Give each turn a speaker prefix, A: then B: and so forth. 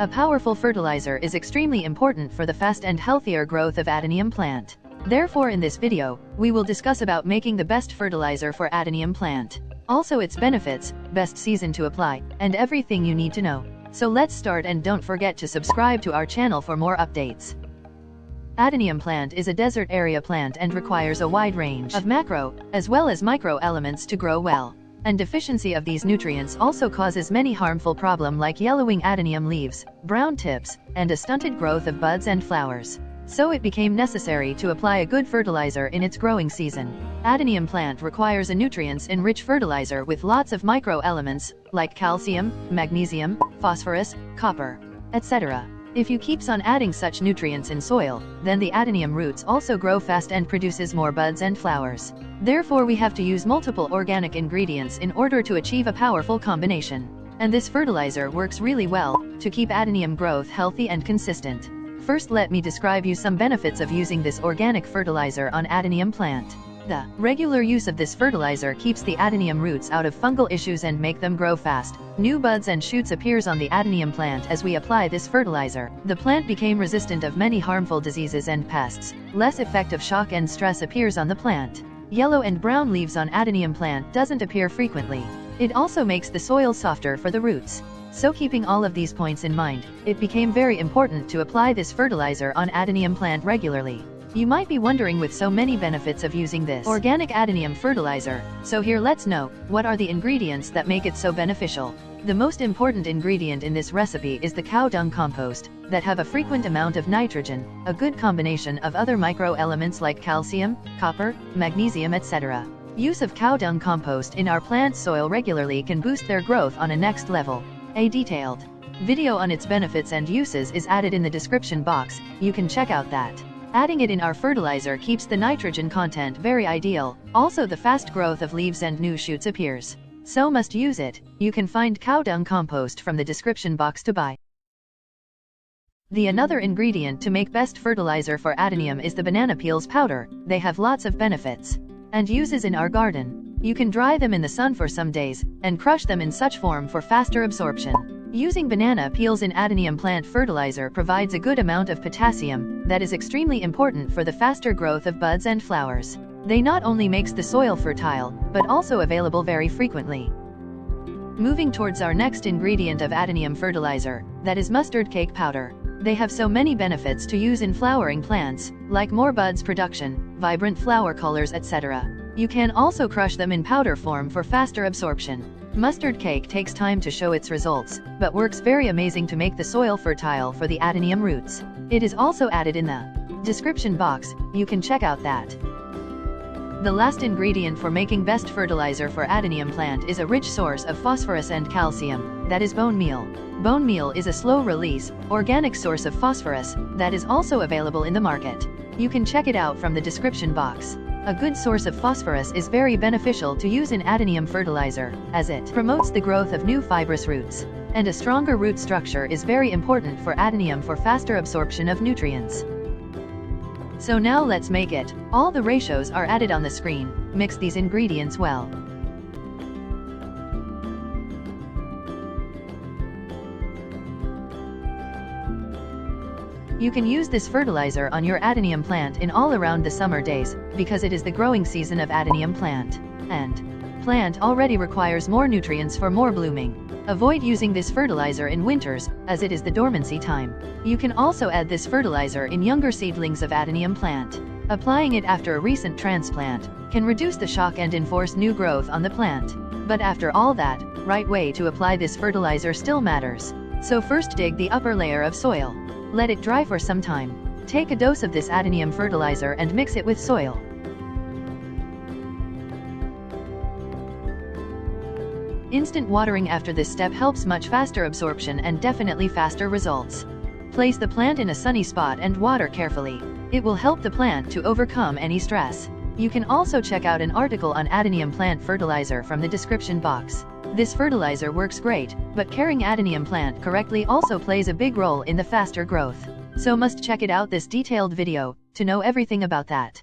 A: A powerful fertilizer is extremely important for the fast and healthier growth of adenium plant. Therefore in this video, we will discuss about making the best fertilizer for adenium plant. Also its benefits, best season to apply, and everything you need to know. So let's start, and don't forget to subscribe to our channel for more updates. Adenium plant is a desert area plant and requires a wide range of macro, as well as micro elements to grow well. And deficiency of these nutrients also causes many harmful problems like yellowing adenium leaves, brown tips, and a stunted growth of buds and flowers. So it became necessary to apply a good fertilizer in its growing season. Adenium plant requires a nutrients-enriched fertilizer with lots of micro elements, like calcium, magnesium, phosphorus, copper, etc. If you keeps on adding such nutrients in soil, then the adenium roots also grow fast and produces more buds and flowers. Therefore we have to use multiple organic ingredients in order to achieve a powerful combination. And this fertilizer works really well to keep adenium growth healthy and consistent. First let me describe you some benefits of using this organic fertilizer on adenium plant. The regular use of this fertilizer keeps the adenium roots out of fungal issues and make them grow fast. New buds and shoots appears on the adenium plant as we apply this fertilizer. The plant became resistant of many harmful diseases and pests. Less effect of shock and stress appears on the plant. Yellow and brown leaves on adenium plant doesn't appear frequently. It also makes the soil softer for the roots. So keeping all of these points in mind, it became very important to apply this fertilizer on adenium plant regularly. You might be wondering with so many benefits of using this organic adenium fertilizer, so here let's know, what are the ingredients that make it so beneficial? The most important ingredient in this recipe is the cow dung compost, that have a frequent amount of nitrogen, a good combination of other micro elements like calcium, copper, magnesium, etc. Use of cow dung compost in our plant soil regularly can boost their growth on a next level. A detailed video on its benefits and uses is added in the description box, you can check out that. Adding it in our fertilizer keeps the nitrogen content very ideal, also the fast growth of leaves and new shoots appears. So must use it. You can find cow dung compost from the description box to buy. The another ingredient to make best fertilizer for adenium is the banana peels powder. They have lots of benefits and uses in our garden. You can dry them in the sun for some days, and crush them in such form for faster absorption. Using banana peels in adenium plant fertilizer provides a good amount of potassium, that is extremely important for the faster growth of buds and flowers. They not only makes the soil fertile, but also available very frequently. Moving towards our next ingredient of adenium fertilizer, that is mustard cake powder. They have so many benefits to use in flowering plants, like more buds production, vibrant flower colors, etc. You can also crush them in powder form for faster absorption. Mustard cake takes time to show its results, but works very amazing to make the soil fertile for the adenium roots. It is also added in the description box, you can check out that. The last ingredient for making best fertilizer for adenium plant is a rich source of phosphorus and calcium, that is bone meal. Bone meal is a slow-release, organic source of phosphorus, that is also available in the market. You can check it out from the description box. A good source of phosphorus is very beneficial to use in adenium fertilizer, as it promotes the growth of new fibrous roots. And a stronger root structure is very important for adenium for faster absorption of nutrients. So now let's make it. All the ratios are added on the screen. Mix these ingredients well. You can use this fertilizer on your adenium plant in all around the summer days, because it is the growing season of adenium plant. And plant already requires more nutrients for more blooming. Avoid using this fertilizer in winters, as it is the dormancy time. You can also add this fertilizer in younger seedlings of adenium plant. Applying it after a recent transplant can reduce the shock and enforce new growth on the plant. But after all that, right way to apply this fertilizer still matters. So first dig the upper layer of soil. Let it dry for some time. Take a dose of this adenium fertilizer and mix it with soil. Instant watering after this step helps much faster absorption and definitely faster results. Place the plant in a sunny spot and water carefully. It will help the plant to overcome any stress. You can also check out an article on adenium plant fertilizer from the description box. This fertilizer works great, but caring adenium plant correctly also plays a big role in the faster growth. So must check it out this detailed video, to know everything about that.